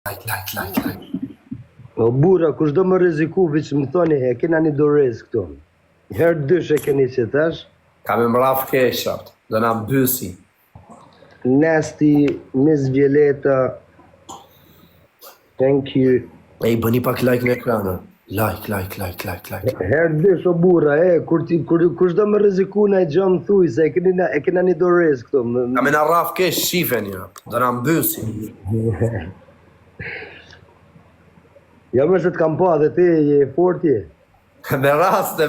Like. O bura, kush do më rreziku veç më thoni, e kena një dorez këtu. Herë dysh e keni që tash. Kam e mraf keshat, do na mbysi. Nasty, Miss Violeta. Thank you. Ej, bëni pak like në ekranën. Like. Herë dysh o bura, kush do më rreziku na e gjë më thuj, se e kena një dorez këtu. Kam e na rraf kesh shifen ja, do na mbysi. Ja më se të kam pa dhe ti je forti. Me raste.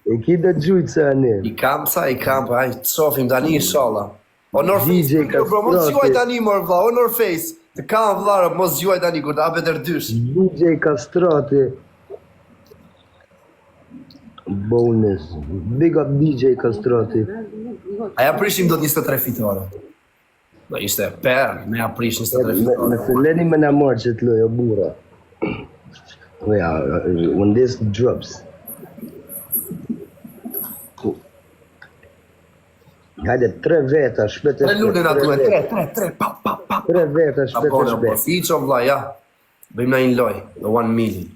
E ki dhe gjujtë se anë. I kam, aj të sofim tani inshallah. Honor DJ Face, bro, mos gjuaj tani mor vlla, Honor Face. Të kam vlla, mos gjuaj tani kur të hapet erdysh. DJ Kastrati. Bonus. Big up DJ Kastrati. A ja prishim do të 23 fitore. Do ishte per, ne ja prish 23 fitore. Me filleni me na marrë që të lojë, o bura. When this drops. Hajde, 3 veta, shpet e shpet. 3 lunin atu e 3, pa. 3 veta, shpet e Po, shpet. fiqo vlla, ja. Bëjmë na një loj, the 1 million.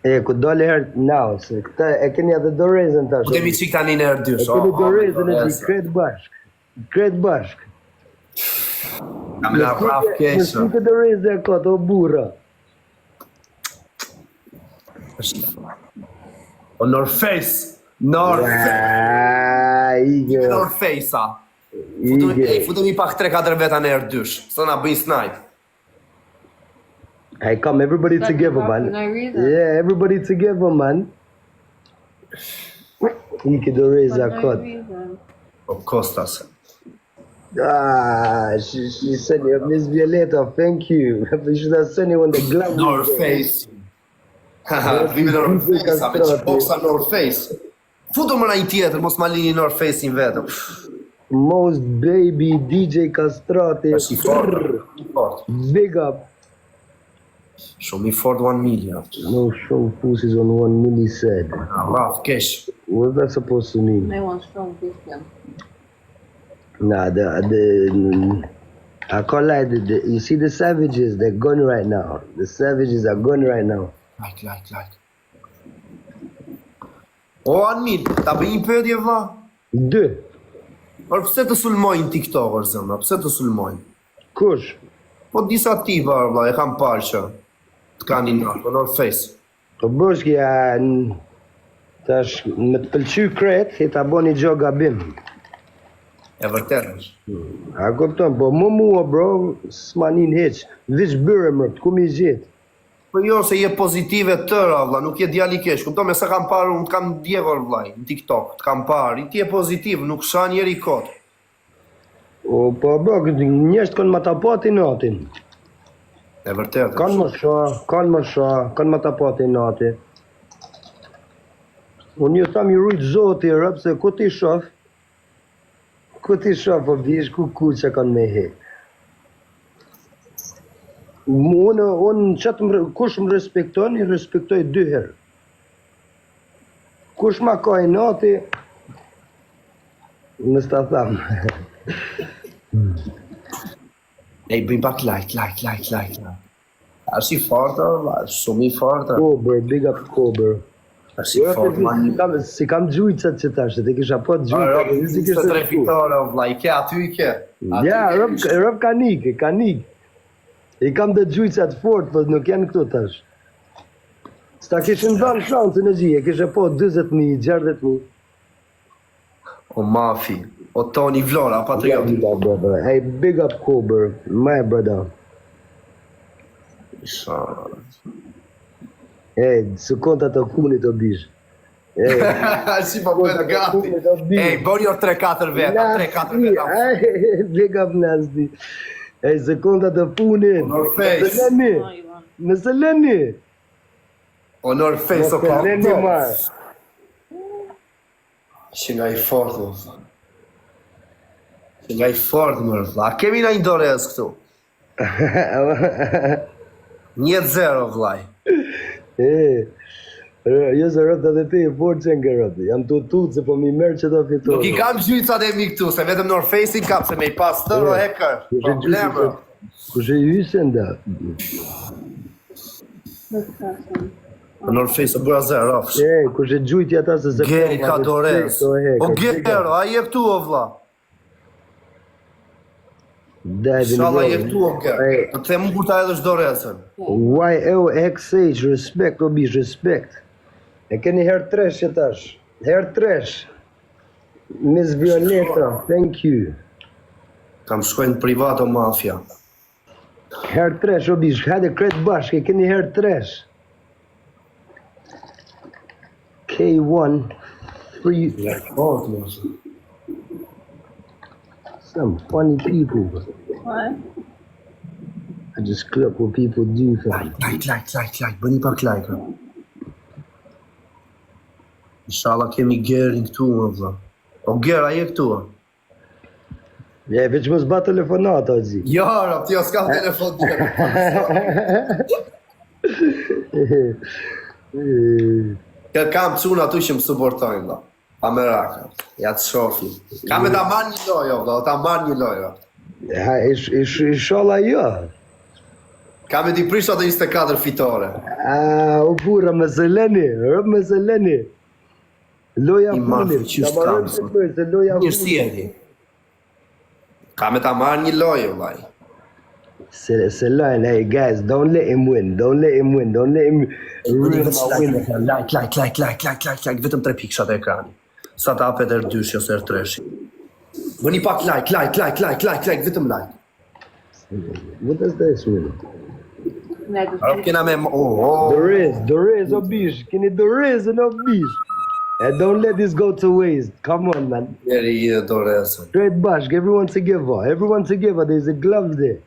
E, ku dole herë now, se këta e keni edhe dorezën tash. Po kemi qik tani në erdysh. E keni dorezën e di, kret bashk. Kam e na rraf kesha. Në të dorezë e këtë, o bura. Honor Face. Ige. Honor Face, a. Futemi pak 3-4 veta në erdysh. Së na bëjnë snipe. Hey, come, everybody together, man. Yeah, everybody together, man. Ike doreza kot. O Kostas. She said, Miss Violeta, thank you. You should have sent it when the glove. North Face. Vime North Face, a me që boxa North Face. Futur më na një tjetër, mos ma lini North Face-in vetëm. Most baby DJ Kastrati. Është i fort. Big up. Shumë i fort 1 million. No show pussies on 1 milli said. Raf, kesh. What's that supposed to mean? They want strong Christian. Nah, I can't lie. You see the savages, they're gone right now. The savages are gone right now. Like. O, Anmil, ta bëj një pyetje vlla? 2. Por pse të sulmojnë TikToker zëma? Pse të sulmojnë? Kush? Po disa tipa vlla, e kam parë që të kanë një Honor Face. Po boshki, tash me të pëlqy kret, i ta boni gjo gabim. E vërtet është. A kupton, po mua bro, s'manin heq. Vish bëre më, ku mi gjetë. Po jo, se je pozitive tëra, vlla, nuk je djali kesh. Kupton, me sa kam parë, unë të kam djevor, vlla, në TikTok, të kam parë, i ti je pozitiv, nuk sha njeri kot. O, po bro, njështë kanë ma tapati natin. E vërtet është. Kanë ma tapati natin. Unë ju tham i rujtë zoti, rëpë, se ku ti shof, po vish ku që kanë me he. Kush më respekton, i respektoj 2 herë. Kush ma ka i nati, në sta tham. Ej, bëjmë pak like. Është i fortë, shumë i fortë. Kober, big up Kober. Është i fortë, Si kam gjujqat që tash, të kisha po të gjujqat. 23 fitore, vlla, i ke aty i ke. Ja, rëp kanik. I kam dhe gjujqat fort, po nuk janë këtu tash. Sta kishin dhanë shansën e gjije, kishe po 20.000, 60.000. O Mafi, o Tony Vlora, patriot. Hey, big up Kober, my brother. Hey, së konta të funit o bish. Si po bëhet gati. Ej, bën jo 3-4 veta, 3-4 veta. Big up Nasty. Ej, së konta të funit. Honor Face. Nëse leni. Honor Face o ka. Leni marë. Që nga i fortë, vlla. Që nga i fortë, mërë, vlla. A kemi na një dorez këtu? 1-0, vllaj. Jo se rëpta dhe ti e fort që nga rëpta. Jam të tutë se po mi merë që do fitur. Nuk I kam gjycat e mi këtu, se vetëm North Face-in kam, se me I pas tërë hacker. Problemë. Kushe hysen da? North Face o bëra zërë, rafsh. Kushe gjujtja ta se se... Geri ka dorez. O Gero, a je këtu o vla? Shala je këtu o Gero. Të them kur ta edhësh dorezën. YLXH, respekt o bish, respekt. E keni herë tresh që tash. Herë tresh. Miss Violeta, thank you. Kam shkojnë privat o mafia. Herë tresh o bish, hajde kretë bashkë, e keni herë tresh. K1, free, some funny people. What? I just clip what people do for me. Like, bëni pak like. Inshallah kemi Gerin këtu, më vëlla. O Ger, a je këtu? Ja, veç mos ba telefonata, o zi. Jo, rap, ti o s'kam telefon tjetër. Kë kam çuna atu që më suportojnë, vëlla. Pa me raka, ja të shofi. Kam e ta marrë një lojë, vëlla, ta marrë një lojë. Ha, inshallah jo. Kam e t'i prisha të 24 fitore. O burra, me zeleni, rëp me zeleni. Loja I marrë funit, fuqisht ta marrë kam, të përë, se loja Mirë funit. si edi. Kam e ta marrë një lojë, vëllai. Se line, hey guys, don't let him win, don't let him win, don't let him ruin my win. Like, vetëm 3 pikshat e ekrani. Sa ta apet R2 ose R3. Bëni pak like, vetëm like. What does this mean? Arab kena me... Dorez, o bish, keni Dorez and o bish. And don't let this go to waste, come on man. Njeri I dhe dorezën. Straight bashk, everyone together, there's a glove there.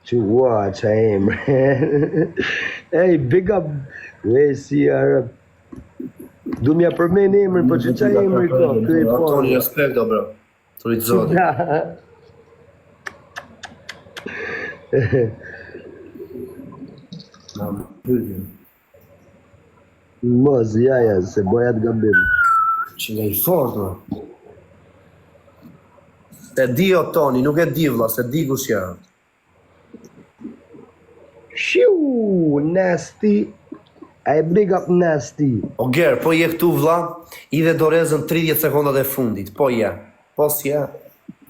To watch, I am. Hey, big up. Where's CR? Du mja përmen emrin, po që qa emri ko? Antoni, respekt, do bro. Turit zoti. Mos, jaja, se bojat gabim. Që nga I fort, bro. Se di o Toni, nuk e di vlla, se di kush janë. Shiu, nasty. I big up nasty. O Ger, po je këtu vlla, I dhe dorezën 30 sekondat e fundit. Po je. Po si je.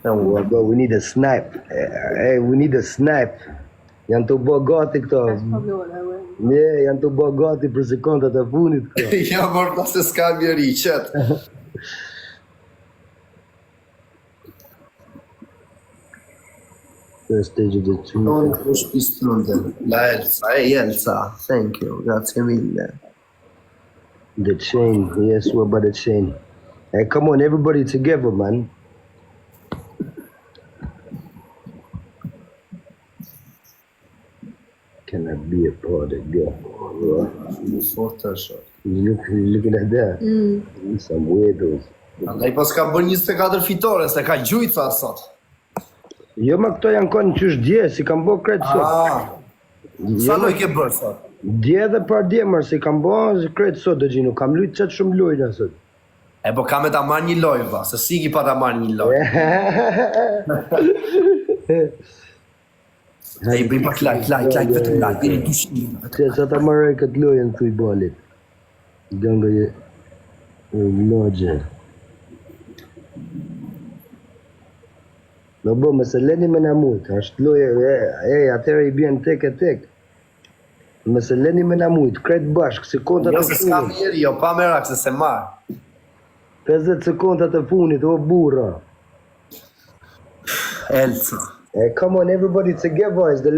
Oh, but we need a snipe. Hey, we need a snipe. Janë të bo gati këto. That's probably what I will. Janë të bo gati për sekondat e funit këto. Ja, mërë, se s'ka mjeri, qëtë. First stage of the two. Non është pistonde. La Elsa, Elsa. Thank you, grazie mille. The chain, yes, what about the chain? Hey, come on, everybody together, man. Can I be a part of that? Shumë fort është. Looking at that. Some weirdos. Andaj pas ka bërë 24 fitore, se ka gjujca sot. Jo, ma këto janë konë qysh dje, si kam bo kretë sot. Sa loj ke bërë sot? Dje dhe par djemër, si kam bo kretë sot, dhe gjinu, kam lujtë qatë shumë lujnë sot. E po kam e ta marrë një loj, va, se si ki pa ta marrë një loj. E I bëjmë pak like, vetëm like, diri 200. Se sa ta marrë e këtë lojën të I balit. Gëngë je logje. Në bo, me se leni me në mujtë, është loje, atëre I bjen tek e tek. Me se leni me në mujtë, kretë bashkë, sekundat Jo e se s'ka funit. mjeri, jo, pa merak se se marrë. 50 sekundat e funit, o burra. Elsa. Hey, come on, everybody together, is the